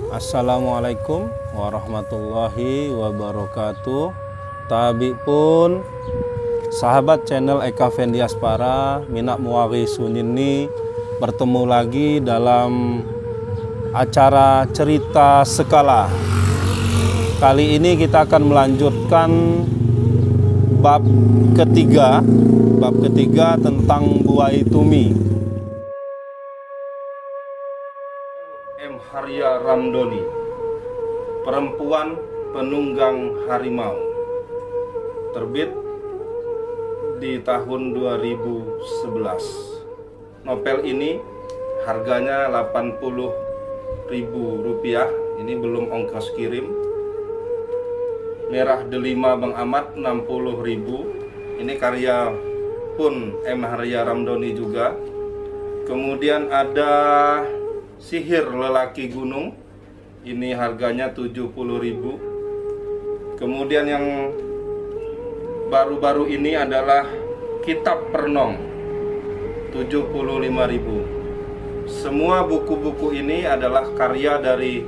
Assalamualaikum warahmatullahi wabarakatuh. Tabi pun sahabat channel Eka Vendiaspara Minak Muwari Sunini bertemu lagi dalam acara cerita Sekala. Kali ini kita akan melanjutkan bab ketiga tentang Buai Tumi. M. Harya Ramdhani, perempuan penunggang harimau, terbit di tahun 2011. Novel ini harganya Rp80.000, ini belum ongkos kirim. Merah Delima Bang Ahmad 60.000, ini karya pun M. Harya Ramdhani juga. Kemudian ada Sihir Lelaki Gunung, ini harganya 70.000. Kemudian yang baru-baru ini adalah Kitab Pernong, 75.000. Semua buku-buku ini adalah karya dari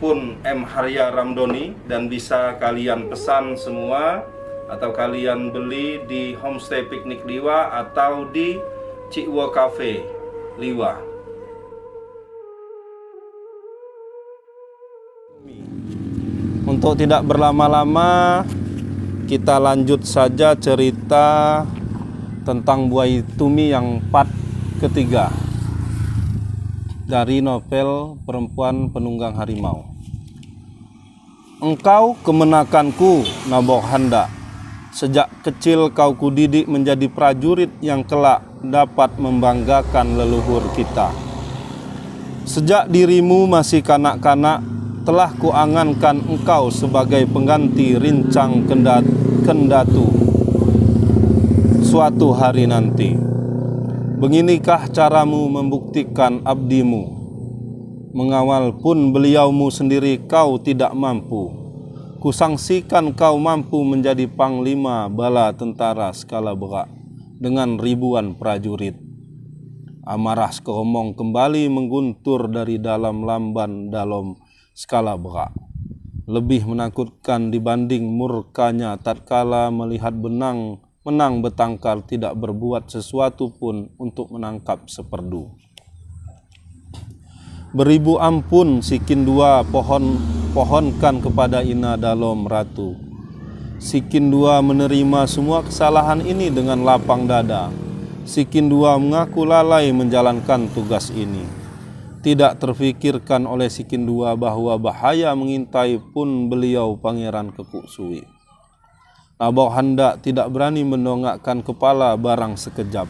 Pun M. Harya Ramdhani dan bisa kalian pesan semua atau kalian beli di Homestay Piknik Liwa atau di Cikwo Cafe Liwa. Untuk tidak berlama-lama, kita lanjut saja cerita tentang Buai Tumi yang part ketiga dari novel Perempuan Penunggang Harimau. Engkau kemenakanku, Nabohanda. Sejak kecil kau kudidik menjadi prajurit yang kelak dapat membanggakan leluhur kita. Sejak dirimu masih kanak-kanak, telah kuangankan engkau sebagai pengganti rincang kendatu suatu hari nanti. Beginikah caramu membuktikan abdimu? Mengawal pun beliaumu sendiri kau tidak mampu. Kusangsikan kau mampu menjadi panglima bala tentara skala berat dengan ribuan prajurit. Amarah Sekeromong kembali mengguntur dari dalam lamban dalam skala berat. Lebih menakutkan dibanding murkanya tatkala melihat menang bertangkal tidak berbuat sesuatu pun untuk menangkap seperdu. Beribu ampun si Kindua pohonkan kepada Ina Dalom Ratu. Si Kindua menerima semua kesalahan ini dengan lapang dada. Si Kindua mengaku lalai menjalankan tugas ini. Tidak terfikirkan oleh si Kindua bahwa bahaya mengintai pun beliau Pangeran Kekuk Suwi. Nabohanda tidak berani mendongakkan kepala barang sekejap.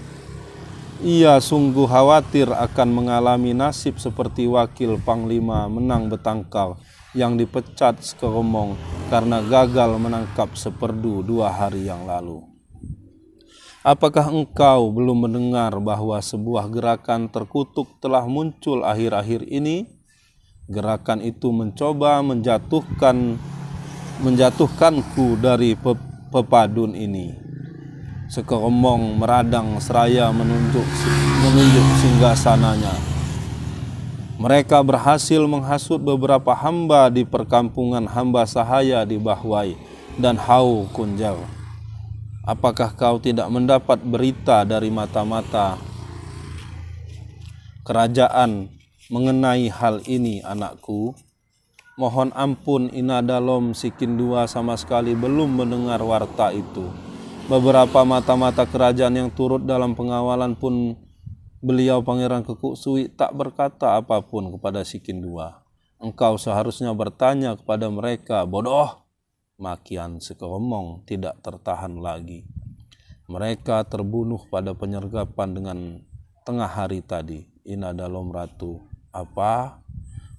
Ia sungguh khawatir akan mengalami nasib seperti wakil Panglima menang bertangkal yang dipecat Sekeromong karena gagal menangkap seperdu 2 hari yang lalu. Apakah engkau belum mendengar bahwa sebuah gerakan terkutuk telah muncul akhir-akhir ini? Gerakan itu mencoba menjatuhkanku dari pepadun ini. Sekeromong meradang seraya menunjuk singgasananya. Mereka berhasil menghasut beberapa hamba di perkampungan hamba sahaya di Bahwai dan Hau Kunjal. Apakah kau tidak mendapat berita dari mata-mata kerajaan mengenai hal ini, anakku? Mohon ampun, Ina Dalom si Kindua sama sekali belum mendengar warta itu. Beberapa mata-mata kerajaan yang turut dalam pengawalan pun beliau Pangeran Kekuk Suwi tak berkata apapun kepada si Kindua. Engkau seharusnya bertanya kepada mereka. Bodoh! Makian Sekeromong tidak tertahan lagi. Mereka terbunuh pada penyergapan dengan tengah hari tadi. Ina Dalom Ratu. Apa?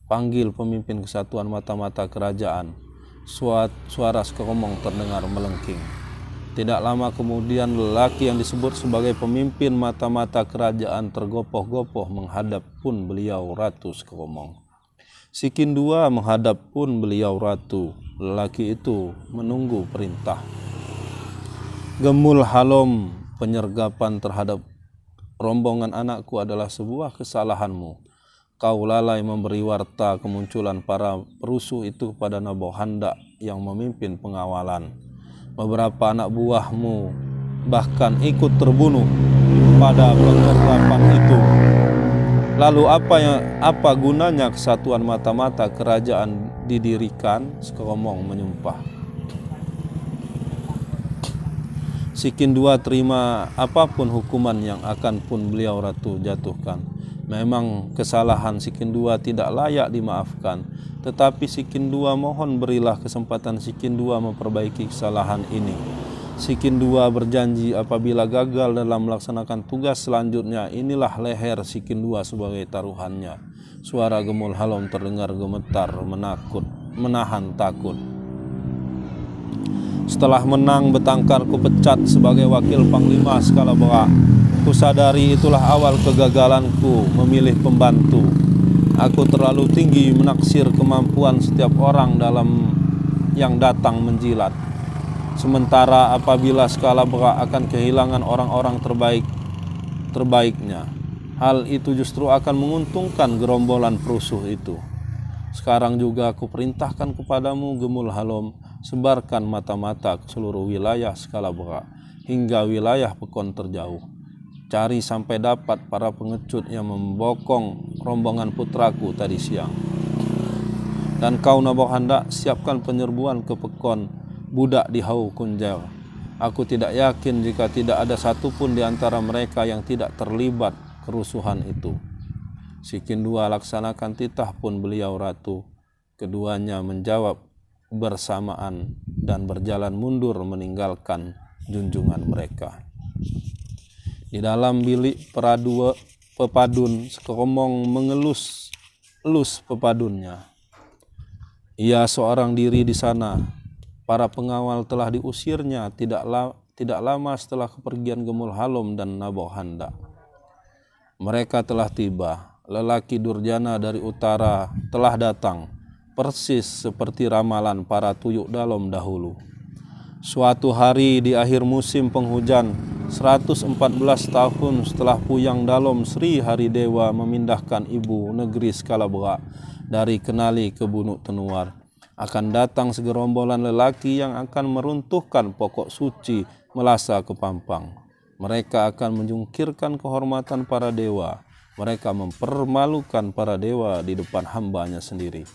Panggil pemimpin kesatuan mata-mata kerajaan. Suara Sekeromong terdengar melengking. Tidak lama kemudian lelaki yang disebut sebagai pemimpin mata-mata kerajaan tergopoh-gopoh menghadap pun beliau Ratu Sekeromong. Si Kindua menghadap pun beliau Ratu. Lelaki itu menunggu perintah. Gemul halom penyergapan terhadap rombongan anakku adalah sebuah kesalahanmu. kau lalai memberi warta kemunculan para perusuh itu kepada Nabokanda yang memimpin pengawalan. Beberapa anak buahmu bahkan ikut terbunuh pada penggerapan itu. Lalu apa gunanya kesatuan mata-mata kerajaan didirikan? Sekomong menyumpah. Si Kindua terima apapun hukuman yang akan pun beliau ratu jatuhkan. Memang kesalahan si Kindua tidak layak dimaafkan, tetapi si Kindua mohon berilah kesempatan si Kindua memperbaiki kesalahan ini. Si Kindua berjanji apabila gagal dalam melaksanakan tugas selanjutnya, inilah leher si Kindua sebagai taruhannya. Suara Gemul Halom terdengar gemetar, menahan takut. Setelah menang Betangkar kupecat sebagai wakil Panglima Skalabra. Kusadari itulah awal kegagalanku memilih pembantu. Aku terlalu tinggi menaksir kemampuan setiap orang dalam yang datang menjilat. Sementara apabila Skalabra akan kehilangan orang-orang terbaiknya, hal itu justru akan menguntungkan gerombolan perusuh itu. Sekarang juga aku perintahkan kepadamu, Gemul Halom, sebarkan mata-mata ke seluruh wilayah Skalabra hingga wilayah Pekon terjauh. Cari sampai dapat para pengecut yang membokong rombongan putraku tadi siang. Dan kau Nabokanda, siapkan penyerbuan ke Pekon budak di Hau Kunjel. Aku tidak yakin jika tidak ada satupun di antara mereka yang tidak terlibat kerusuhan itu. Si Kindua laksanakan titah pun beliau ratu. Keduanya menjawab bersamaan dan berjalan mundur meninggalkan junjungan mereka. Di dalam bilik pepadun, Sekomong mengelus pepadunnya. Ia seorang diri di sana. Para pengawal telah diusirnya tidak lama setelah kepergian Gemul Halom dan Nabokanda. Mereka telah tiba. Lelaki durjana dari utara telah datang, persis seperti ramalan para tuyuk dalom dahulu. Suatu hari di akhir musim penghujan, 114 tahun setelah Puyang Dalom Sri Haridewa memindahkan ibu negeri Skalabra dari Kenali ke Bunuk Tenuar, akan datang segerombolan lelaki yang akan meruntuhkan pokok suci Melasa Kepampang. Mereka akan menjungkirkan kehormatan para dewa. Mereka mempermalukan para dewa di depan hambanya sendiri.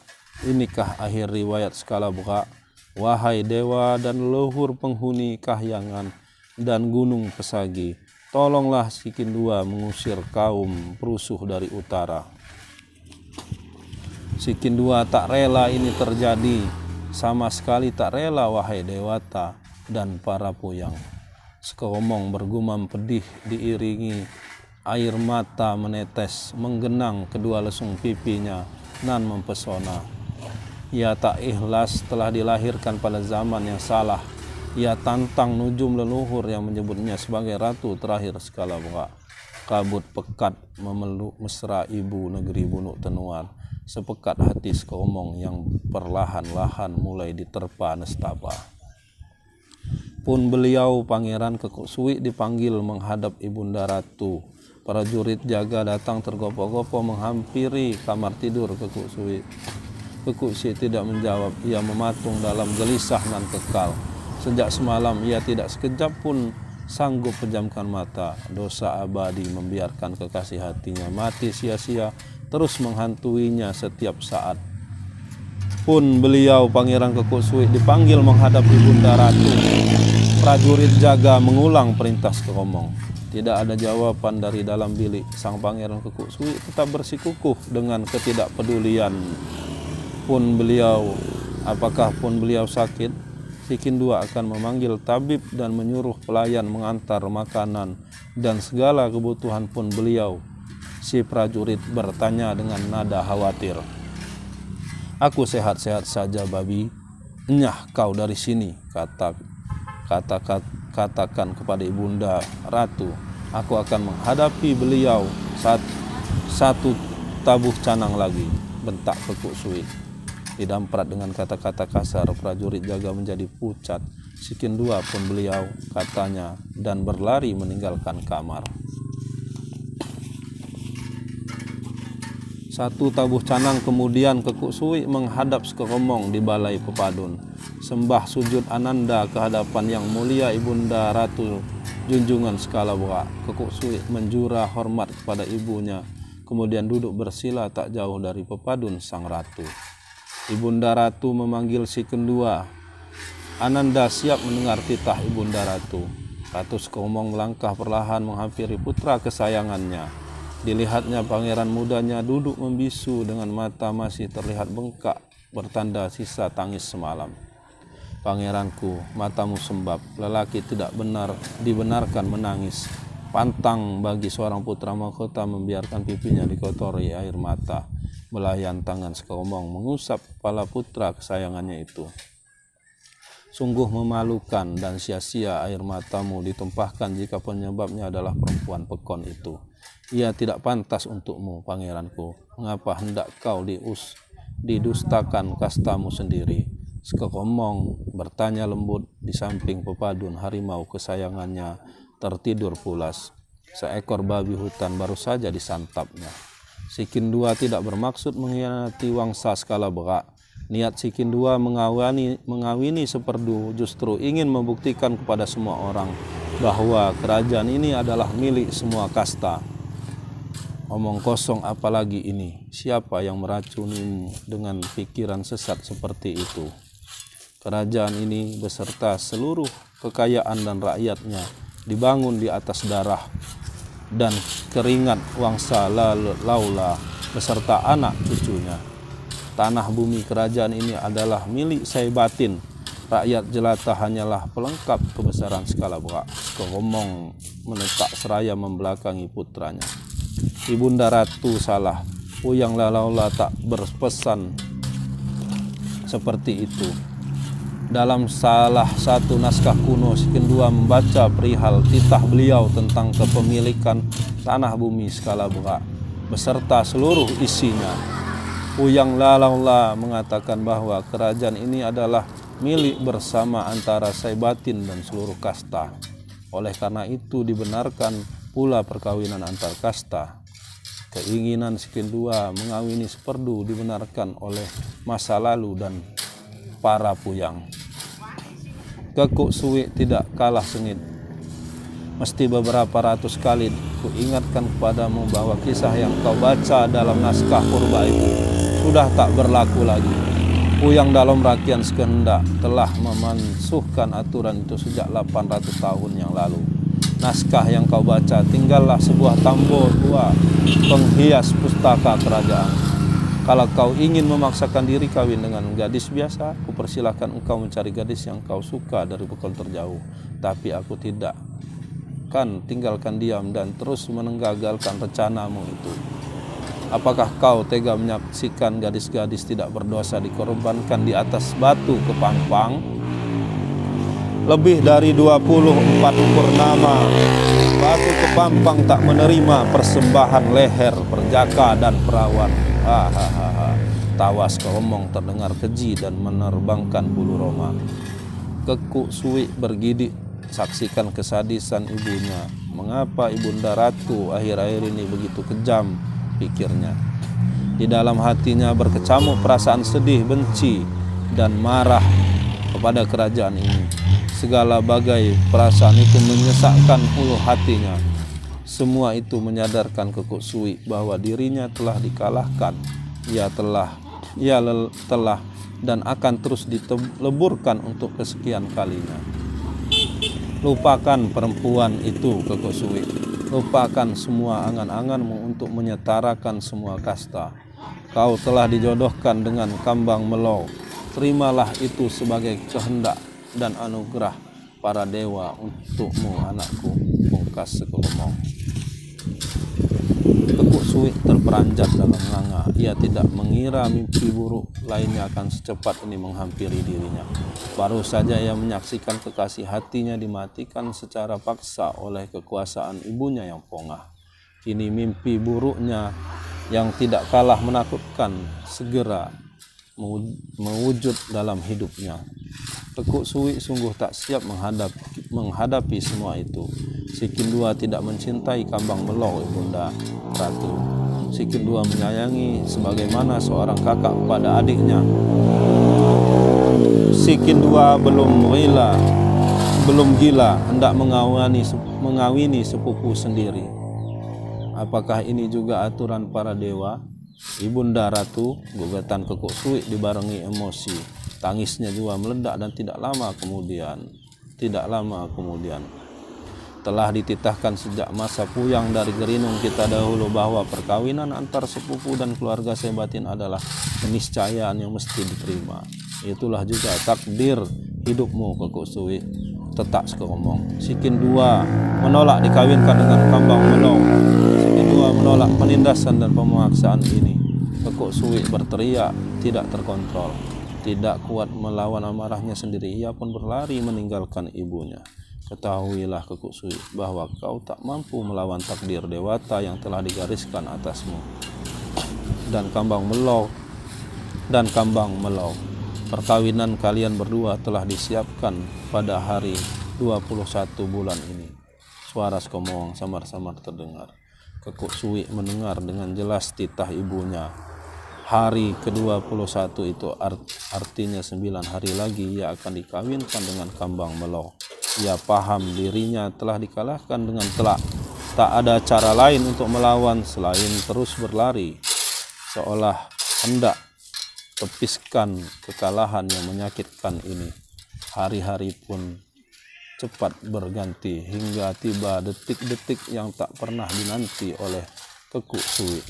Inikah akhir riwayat Skalabra? Wahai dewa dan leluhur penghuni Kahyangan dan Gunung Pesagi, tolonglah si Kindua mengusir kaum perusuh dari utara. Si Kindua tak rela ini terjadi, sama sekali tak rela wahai dewata dan para puyang. Sekomong bergumam pedih diiringi air mata menetes menggenang kedua lesung pipinya nan mempesona. Ia tak ikhlas telah dilahirkan pada zaman yang salah. Ia tantang nujum leluhur yang menyebutnya sebagai ratu terakhir Skalabra. Kabut pekat memeluk mesra ibu negeri Bunuk Tenuan. Sepekat hati Sekomong yang perlahan-lahan mulai diterpa nestapa. Pun beliau Pangeran Kekuk Suwi dipanggil menghadap Ibunda Ratu. Prajurit jaga datang tergopoh-gopoh menghampiri kamar tidur Kekuk Suwi. Kekuk Suwi tidak menjawab. Ia mematung dalam gelisah nan kekal. Sejak semalam ia tidak sekejap pun sanggup pejamkan mata. Dosa abadi membiarkan kekasih hatinya mati sia-sia, terus menghantuinya setiap saat. Pun beliau Pangeran Kekuk Suwi dipanggil menghadap Ibunda Ratu. Prajurit jaga mengulang perintah Sekomong. Tidak ada jawaban dari dalam bilik. Sang Pangeran Kekuk Suwi tetap bersikukuh dengan ketidakpedulian. Apakah pun beliau sakit, si Kindua akan memanggil tabib dan menyuruh pelayan mengantar makanan dan segala kebutuhan pun beliau. Si prajurit bertanya dengan nada khawatir. Aku sehat-sehat saja, babi. Enyah kau dari sini, katakan kepada Ibunda Ratu. Aku akan menghadapi beliau satu tabuh canang lagi, bentak Kekuk Suwi. Didamprat dengan kata-kata kasar, prajurit jaga menjadi pucat. Si Kindua pun beliau, katanya, dan berlari meninggalkan kamar. 1 tabuh canang kemudian Kekuk Suwi menghadap Sekeromong di balai pepadun. Sembah sujud Ananda kehadapan yang mulia Ibunda Ratu Junjungan Skala Berak. Kekuk Suwi menjura hormat kepada ibunya, kemudian duduk bersila tak jauh dari pepadun sang ratu. Ibunda Ratu memanggil si kedua. Ananda siap mendengar titah Ibunda Ratu. Ratu Sekeromong melangkah perlahan menghampiri putra kesayangannya. Dilihatnya pangeran mudanya duduk membisu dengan mata masih terlihat bengkak bertanda sisa tangis semalam. Pangeranku, matamu sembab, lelaki tidak dibenarkan menangis. Pantang bagi seorang putra mahkota membiarkan pipinya dikotori air mata. Belayan tangan Sekeromong mengusap kepala putra kesayangannya itu. Sungguh memalukan dan sia-sia air matamu ditumpahkan jika penyebabnya adalah perempuan pekon itu. Ia tidak pantas untukmu, pangeranku. Mengapa hendak kau didustakan kastamu sendiri? Sekeromong bertanya lembut di samping pepadun harimau kesayangannya tertidur pulas. Seekor babi hutan baru saja disantapnya. Si Kindua tidak bermaksud mengkhianati Wangsa Skala Berak. Niat si Kindua mengawini Seperdu justru ingin membuktikan kepada semua orang bahwa kerajaan ini adalah milik semua kasta. Omong kosong apalagi ini, siapa yang meracunimu dengan pikiran sesat seperti itu? Kerajaan ini beserta seluruh kekayaan dan rakyatnya dibangun di atas darah dan keringat Wangsa Laula beserta anak cucunya. Tanah bumi kerajaan ini adalah milik Saibatin. Rakyat jelata hanyalah pelengkap kebesaran Skala Berak. Sekeromong menetap seraya membelakangi putranya. Ibunda Ratu salah. Uyang Laula tak berpesan seperti itu. Dalam salah satu naskah kuno, si Kindua membaca perihal titah beliau tentang kepemilikan tanah bumi Skala Berak beserta seluruh isinya. Uyang Laula mengatakan bahwa kerajaan ini adalah milik bersama antara Saibatin dan seluruh kasta. Oleh karena itu dibenarkan pula perkawinan antar kasta. Keinginan si Kindua mengawini Seperdu dibenarkan oleh masa lalu dan para puyang. Kekuk Suwi tidak kalah sengit. Mesti beberapa ratus kali kuingatkan kepadamu bahwa kisah yang kau baca dalam naskah purba itu sudah tak berlaku lagi. Puyang Dalom Rakian Sekehendak telah memansuhkan aturan itu sejak 800 tahun yang lalu. Naskah yang kau baca tinggallah sebuah tambol tua penghias pustaka kerajaan. Kalau kau ingin memaksakan diri kawin dengan gadis biasa, kupersilahkan engkau mencari gadis yang kau suka dari bekal terjauh. Tapi aku tidak kan tinggalkan diam dan terus menenggagalkan rencanamu itu. Apakah kau tega menyaksikan gadis-gadis tidak berdosa dikorbankan di atas batu kepampang? Lebih dari 24 purnama batu kepampang tak menerima persembahan leher, perjaka dan perawan. Hahaha. Tawa Sekeromong terdengar keji dan menerbangkan bulu roma. Kekuk Suwi bergidik saksikan kesadisan ibunya. Mengapa Ibunda Ratu akhir-akhir ini begitu kejam, pikirnya. Di dalam hatinya berkecamuk perasaan sedih, benci, dan marah kepada kerajaan ini. Segala bagai perasaan itu menyesakkan ulu hatinya. Semua itu menyadarkan Kekuk Suwi bahwa dirinya telah dikalahkan. Ia telah dan akan terus dileburkan untuk kesekian kalinya. Lupakan perempuan itu, Kekuk Suwi. Lupakan semua angan-anganmu untuk menyetarakan semua kasta. Kau telah dijodohkan dengan Kambang Melo. Terimalah itu sebagai kehendak dan anugerah para dewa untukmu, anakku, pungkas Sekeromong. Kekuk Suwi terperanjat dalam nganga. Ia tidak mengira mimpi buruk lainnya akan secepat ini menghampiri dirinya. Baru saja ia menyaksikan kekasih hatinya dimatikan secara paksa oleh kekuasaan ibunya yang pongah. Kini mimpi buruknya yang tidak kalah menakutkan segera mewujud dalam hidupnya. Kekuk Suwi sungguh tak siap menghadapi semua itu. Si Kindua tidak mencintai Kambang Melo, Ibunda Ratu. si kedua menyayangi sebagaimana seorang kakak pada adiknya. Si kedua belum gila hendak mengawini sepupu sendiri. Apakah ini juga aturan para dewa? Ibunda Ratu, gugatan Kekok Suwi dibarengi emosi. Tangisnya juga meledak dan tidak lama kemudian telah dititahkan sejak masa puyang dari gerinung kita dahulu bahwa perkawinan antar sepupu dan keluarga Sebatin adalah keniscayaan yang mesti diterima. Itulah juga takdir hidupmu, Kekok Suwi. Tetak sekomong. Si kedua menolak dikawinkan dengan Kambang Melong. Si kedua menolak penindasan dan pemaksaan ini. Kekok Suwi berteriak tidak terkontrol. Tidak kuat melawan amarahnya sendiri, ia pun berlari meninggalkan ibunya. Ketahuilah Kekok Suwi bahwa kau tak mampu melawan takdir dewata yang telah digariskan atasmu. Dan Kambang Melong, perkawinan kalian berdua telah disiapkan pada hari 21 bulan ini. Suara sekomong samar-samar terdengar. Kekok Suwi mendengar dengan jelas titah ibunya. Hari ke-21 itu artinya 9 hari lagi ia akan dikawinkan dengan Kambang Melong. Ia paham dirinya telah dikalahkan dengan telak. Tak ada cara lain untuk melawan selain terus berlari, seolah hendak tepiskan kekalahan yang menyakitkan ini. Hari-hari pun cepat berganti hingga tiba detik-detik yang tak pernah dinanti oleh Kekok Suwi.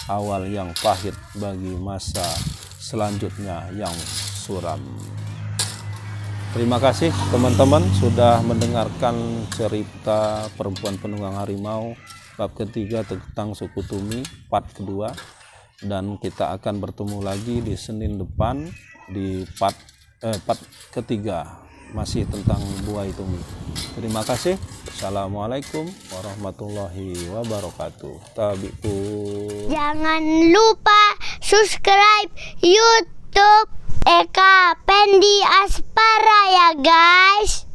Awal yang pahit bagi masa selanjutnya yang suram. Terima kasih teman-teman sudah mendengarkan cerita Perempuan Penunggang Harimau bab ketiga tentang suku Tumi part kedua, dan kita akan bertemu lagi di Senin depan di part ketiga masih tentang buaya Tumi. Terima kasih. Assalamualaikum warahmatullahi wabarakatuh. Tabiku. Jangan lupa subscribe YouTube Eka Pendi Aspara ya guys.